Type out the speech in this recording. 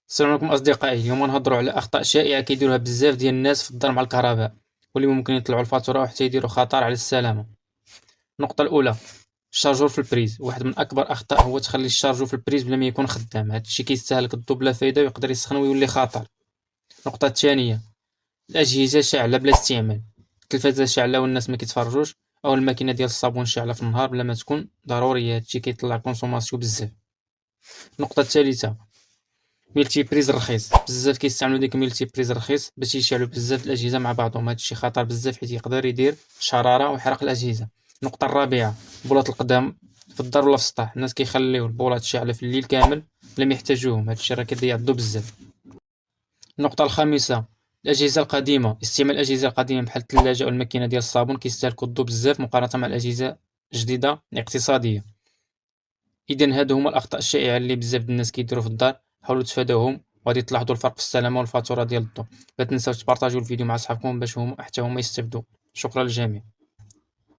السلام عليكم أصدقائي. اليوم نهضروا على أخطاء شائعة كيديروها بزاف ديال الناس في الدار مع الكهرباء، واللي ممكن يطلعوا الفاتورة وحتى يديروا خطر على السلامة. النقطة الأولى: الشارجور في البريز. واحد من أكبر أخطاء هو تخلي الشارجور في البريز بلا ما يكون خدام. هاد الشي كيستهلك الضو بلا فايدة ويقدر يسخن ويولي خطر. النقطة الثانية: الأجهزة شاعلة بلا استعمال. التلفازة شاعلة والناس ما كيتفرجوش، أو الماكينة ديال الصابون شاعلة في النهار بلا ما تكون ضرورية. هادشي كيطلع كونسوماسيون بزاف. النقطة الثالثة: ملتي بريز رخيص. بزاف كيستعملوا ديك ملتي بريز رخيص باش يشعلوا بزاف الأجهزة مع بعضهم. هادشي خطر بزاف حيت يقدر يدير شرارة ويحرق الأجهزة. النقطة الرابعة: البولات القدام في الدار ولا في السطح. الناس كيخليو البولات شاعلة في الليل كامل بلا ما يحتاجوهم. هادشي راه كيضيع الضو بزاف. النقطة الخامسة: الأجهزة القديمة. استعمال الأجهزة القديمة بحال الثلاجة أو الماكينة ديال الصابون كيستهلكوا الضو بزاف مقارنة مع الأجهزة الجديدة الاقتصادية. إذن هادو هما الأخطاء الشائعة اللي بزاف د الناس كيديرو في الدار. حاولوا تفاداوهم وغادي تلاحظوا الفرق في السلامة والفاتورة ديال الضو. لا تنساو تبارطاجيو الفيديو مع صحابكم باش حتى هما يستافدوا. شكرا للجميع.